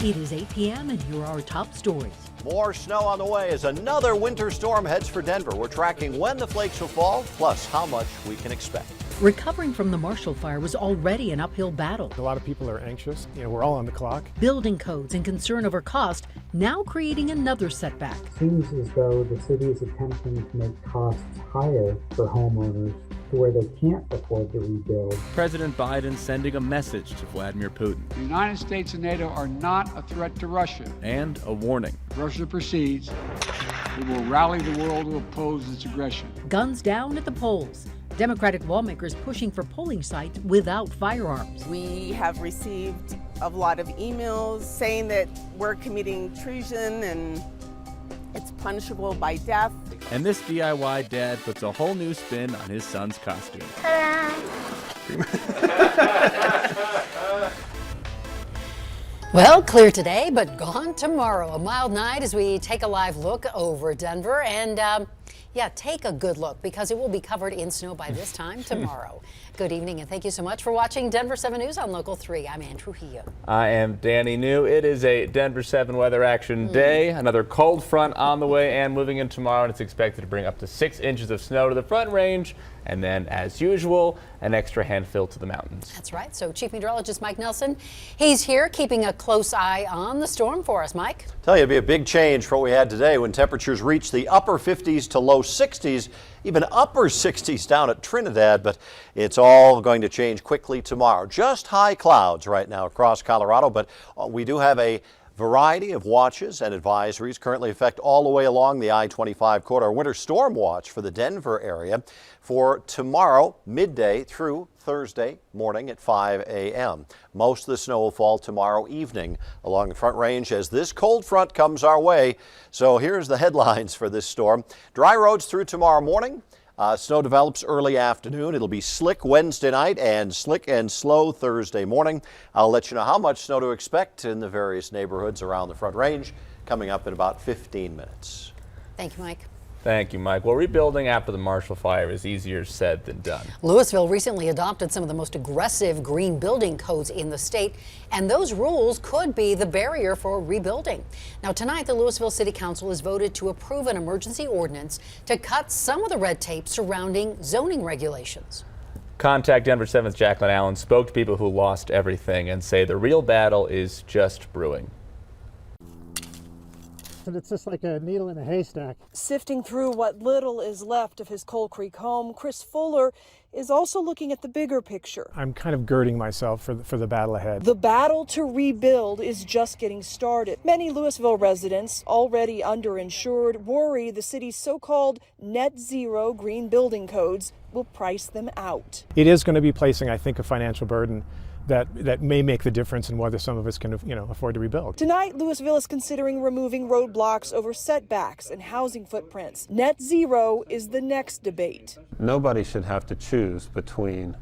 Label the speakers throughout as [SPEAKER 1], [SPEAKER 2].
[SPEAKER 1] It is 8 p.m. and here are our top stories.
[SPEAKER 2] More snow on the way as another winter storm heads for Denver. We're tracking when the flakes will fall, plus how much we can expect.
[SPEAKER 1] Recovering from the Marshall Fire was already an uphill battle.
[SPEAKER 3] A lot of people are anxious. We're all on the clock.
[SPEAKER 1] Building codes and concern over cost now creating another setback.
[SPEAKER 4] Seems as though the city is attempting to make costs higher for homeowners to where they can't afford to rebuild.
[SPEAKER 5] President Biden sending a message to Vladimir Putin.
[SPEAKER 6] The United States and NATO are not a threat to Russia.
[SPEAKER 5] And a warning.
[SPEAKER 6] If Russia proceeds, we will rally the world to oppose its aggression.
[SPEAKER 1] Guns down at the polls. Democratic lawmakers pushing for polling sites without firearms.
[SPEAKER 7] We have received a lot of emails saying that we're committing treason and it's punishable by death.
[SPEAKER 5] And this DIY dad puts a whole new spin on his son's costume.
[SPEAKER 8] Well, clear today, but gone tomorrow. A mild night as we take a live look over Denver and take a good look because it will be covered in snow by this time tomorrow. Good evening and thank you so much for watching Denver 7 News on Local 3. I'm Ann Trujillo.
[SPEAKER 9] I am Danny New. It is a Denver 7 weather action day. Another cold front on the way and moving in tomorrow, and it's expected to bring up to 6 inches of snow to the Front Range. And then, as usual, an extra handful to the mountains.
[SPEAKER 8] That's right. So Chief Meteorologist Mike Nelson, he's here keeping a close eye on the storm for us. Mike?
[SPEAKER 2] Tell you, it'd be a big change for what we had today when temperatures reached the upper 50s to low 60s, even upper 60s down at Trinidad. But it's all going to change quickly tomorrow. Just high clouds right now across Colorado, but we do have a variety of watches and advisories currently affect all the way along the I-25 corridor. Winter storm watch for the Denver area for tomorrow midday through Thursday morning at 5 a.m. Most of the snow will fall tomorrow evening along the Front Range as this cold front comes our way. So here's the headlines for this storm. Dry roads through tomorrow morning. Snow develops early afternoon. It'll be slick Wednesday night and slick and slow Thursday morning. I'll let you know how much snow to expect in the various neighborhoods around the Front Range coming up in about 15 minutes.
[SPEAKER 8] Thank you, Mike.
[SPEAKER 9] Thank you, Mike. Well, rebuilding after the Marshall Fire is easier said than done.
[SPEAKER 8] Louisville recently adopted some of the most aggressive green building codes in the state, and those rules could be the barrier for rebuilding. Now, tonight, the Louisville City Council has voted to approve an emergency ordinance to cut some of the red tape surrounding zoning regulations.
[SPEAKER 9] Contact Denver 7's Jacqueline Allen spoke to people who lost everything and say the real battle is just brewing.
[SPEAKER 3] And it's just like a needle in a haystack.
[SPEAKER 10] Sifting through what little is left of his Coal Creek home, Chris Fuller is also looking at the bigger picture.
[SPEAKER 3] I'm kind of girding myself for the battle ahead.
[SPEAKER 10] The battle to rebuild is just getting started. Many Louisville residents, already underinsured, worry the city's so-called net zero green building codes will price them out.
[SPEAKER 3] It is going to be placing, I think, a financial burden that may make the difference in whether some of us can, afford to rebuild.
[SPEAKER 10] Tonight, Louisville is considering removing roadblocks over setbacks and housing footprints. Net zero is the next debate.
[SPEAKER 11] Nobody should have to choose between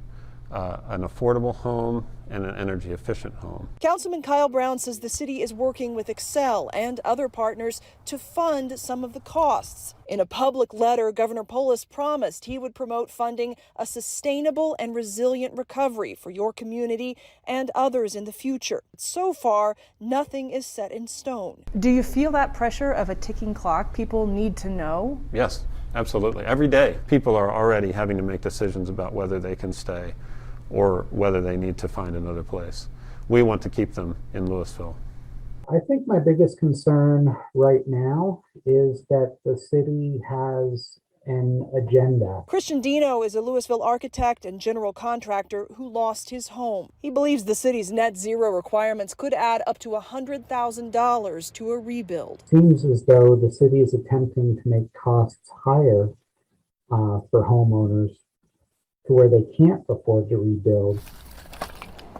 [SPEAKER 11] an affordable home and an energy efficient home.
[SPEAKER 10] Councilman Kyle Brown says the city is working with Excel and other partners to fund some of the costs. In a public letter, Governor Polis promised he would promote funding a sustainable and resilient recovery for your community and others in the future. So far, nothing is set in stone.
[SPEAKER 12] Do you feel that pressure of a ticking clock? People need to know?
[SPEAKER 11] Yes, absolutely. Every day, people are already having to make decisions about whether they can stay or whether they need to find another place. We want to keep them in Louisville.
[SPEAKER 4] I think my biggest concern right now is that the city has an agenda.
[SPEAKER 10] Christian Dino is a Louisville architect and general contractor who lost his home. He believes the city's net zero requirements could add up to $100,000 to a rebuild.
[SPEAKER 4] Seems as though the city is attempting to make costs higher for homeowners to where they can't afford to rebuild.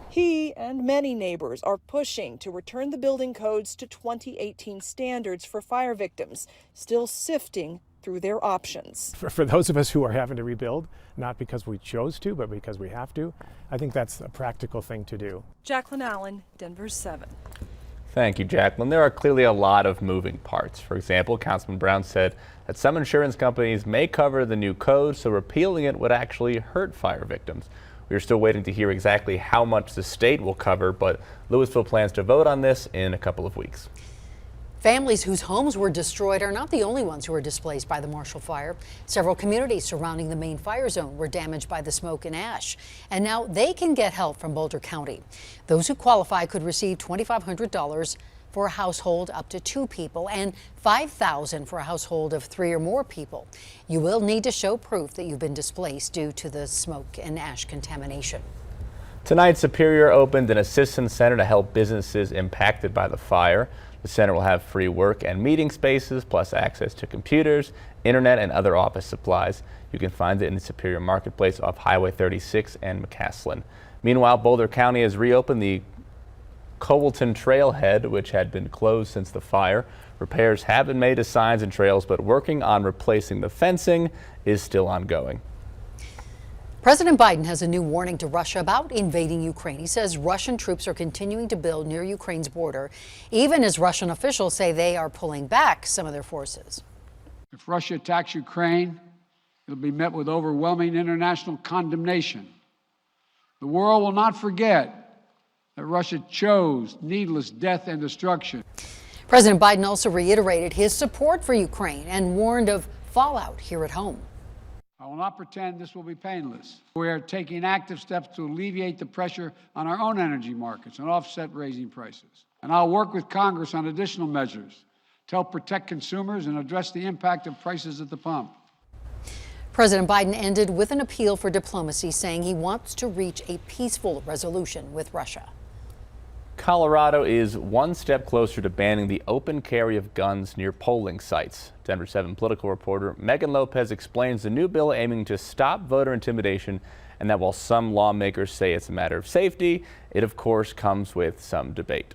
[SPEAKER 10] He and many neighbors are pushing to return the building codes to 2018 standards for fire victims, still sifting through their options.
[SPEAKER 3] For those of us who are having to rebuild, not because we chose to, but because we have to, I think that's a practical thing to do.
[SPEAKER 10] Jacqueline Allen, Denver 7.
[SPEAKER 9] Thank you, Jacqueline. There are clearly a lot of moving parts. For example, Councilman Brown said that some insurance companies may cover the new code, so repealing it would actually hurt fire victims. We are still waiting to hear exactly how much the state will cover, but Louisville plans to vote on this in a couple of weeks.
[SPEAKER 8] Families whose homes were destroyed are not the only ones who were displaced by the Marshall Fire. Several communities surrounding the main fire zone were damaged by the smoke and ash, and now they can get help from Boulder County. Those who qualify could receive $2,500 for a household up to 2 people and $5,000 for a household of 3 or more people. You will need to show proof that you've been displaced due to the smoke and ash contamination.
[SPEAKER 9] Tonight, Superior opened an assistance center to help businesses impacted by the fire. The center will have free work and meeting spaces, plus access to computers, internet, and other office supplies. You can find it in the Superior Marketplace off Highway 36 and McCaslin. Meanwhile, Boulder County has reopened the Cowalton Trailhead, which had been closed since the fire. Repairs have been made to signs and trails, but working on replacing the fencing is still ongoing.
[SPEAKER 8] President Biden has a new warning to Russia about invading Ukraine. He says Russian troops are continuing to build near Ukraine's border, even as Russian officials say they are pulling back some of their forces.
[SPEAKER 6] If Russia attacks Ukraine, it'll be met with overwhelming international condemnation. The world will not forget that Russia chose needless death and destruction.
[SPEAKER 8] President Biden also reiterated his support for Ukraine and warned of fallout here at home.
[SPEAKER 6] I will not pretend this will be painless. We are taking active steps to alleviate the pressure on our own energy markets and offset raising prices. And I'll work with Congress on additional measures to help protect consumers and address the impact of prices at the pump.
[SPEAKER 8] President Biden ended with an appeal for diplomacy, saying he wants to reach a peaceful resolution with Russia.
[SPEAKER 9] Colorado is one step closer to banning the open carry of guns near polling sites. Denver 7 political reporter Megan Lopez explains the new bill aiming to stop voter intimidation, and that while some lawmakers say it's a matter of safety, it of course comes with some debate.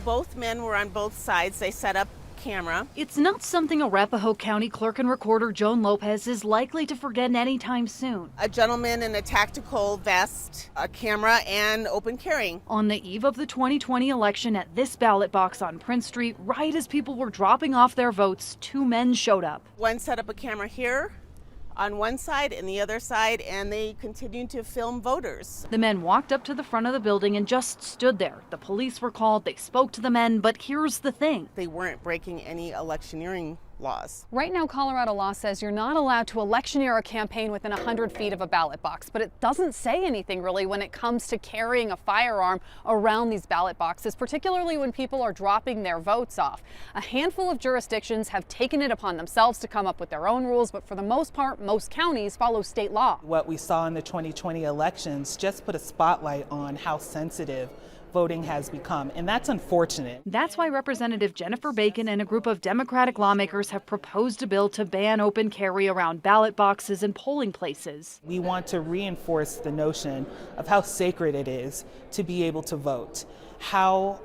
[SPEAKER 7] Both men were on both sides. They set up camera.
[SPEAKER 13] It's not something Arapahoe County Clerk and Recorder Joan Lopez is likely to forget anytime soon.
[SPEAKER 7] A gentleman in a tactical vest, a camera, and open carrying.
[SPEAKER 13] On the eve of the 2020 election at this ballot box on Prince Street, right as people were dropping off their votes, 2 men showed up.
[SPEAKER 7] One set up a camera here on one side and the other side, and they continued to film voters.
[SPEAKER 13] The men walked up to the front of the building and just stood there. The police were called, they spoke to the men, but here's the thing.
[SPEAKER 7] They weren't breaking any electioneering laws.
[SPEAKER 14] Right now, Colorado law says you're not allowed to electioneer a campaign within 100 feet of a ballot box, but it doesn't say anything really when it comes to carrying a firearm around these ballot boxes, particularly when people are dropping their votes off. A handful of jurisdictions have taken it upon themselves to come up with their own rules, but for the most part, most counties follow state law.
[SPEAKER 15] What we saw in the 2020 elections just put a spotlight on how sensitive voting has become, and that's unfortunate.
[SPEAKER 13] That's why Representative Jennifer Bacon and a group of Democratic lawmakers have proposed a bill to ban open carry around ballot boxes and polling places.
[SPEAKER 15] We want to reinforce the notion of how sacred it is to be able to vote, how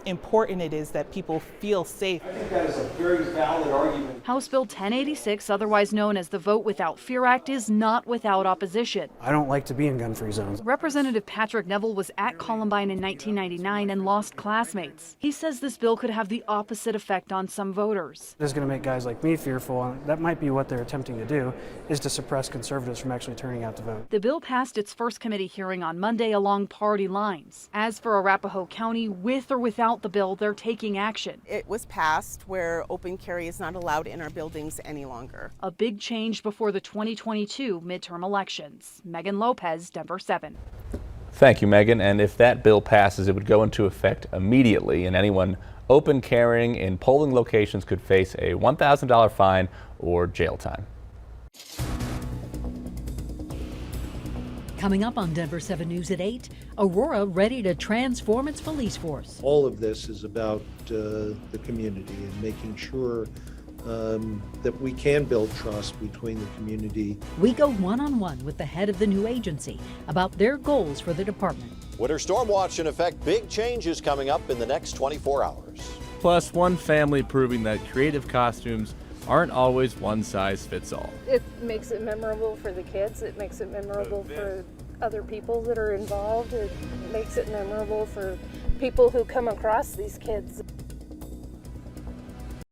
[SPEAKER 15] important it is that people feel safe.
[SPEAKER 16] I think that is a very valid argument.
[SPEAKER 13] House Bill 1086, otherwise known as the Vote Without Fear Act, is not without opposition.
[SPEAKER 17] I don't like to be in gun-free zones.
[SPEAKER 13] Representative Patrick Neville was at Columbine in 1999 and lost classmates. He says this bill could have the opposite effect on some voters.
[SPEAKER 17] This is going to make guys like me fearful, and that might be what they're attempting to do, is to suppress conservatives from actually turning out to vote.
[SPEAKER 13] The bill passed its first committee hearing on Monday along party lines. As for Arapahoe County, with or without the bill, they're taking action.
[SPEAKER 7] It was passed where open carry is not allowed in our buildings any longer.
[SPEAKER 13] A big change before the 2022 midterm elections. Megan Lopez, Denver 7.
[SPEAKER 9] Thank you, Megan. And if that bill passes, it would go into effect immediately, and anyone open carrying in polling locations could face a $1,000 fine or jail time.
[SPEAKER 1] Coming up on Denver 7 News at 8, Aurora ready to transform its police force.
[SPEAKER 18] All of this is about the community and making sure that we can build trust between the community.
[SPEAKER 1] We go one-on-one with the head of the new agency about their goals for the department.
[SPEAKER 2] Winter storm watch in effect. Big changes coming up in the next 24 hours.
[SPEAKER 5] Plus, one family proving that creative costumes aren't always one size fits all.
[SPEAKER 19] It makes it memorable for the kids. It makes it memorable for other people that are involved. It makes it memorable for people who come across these kids.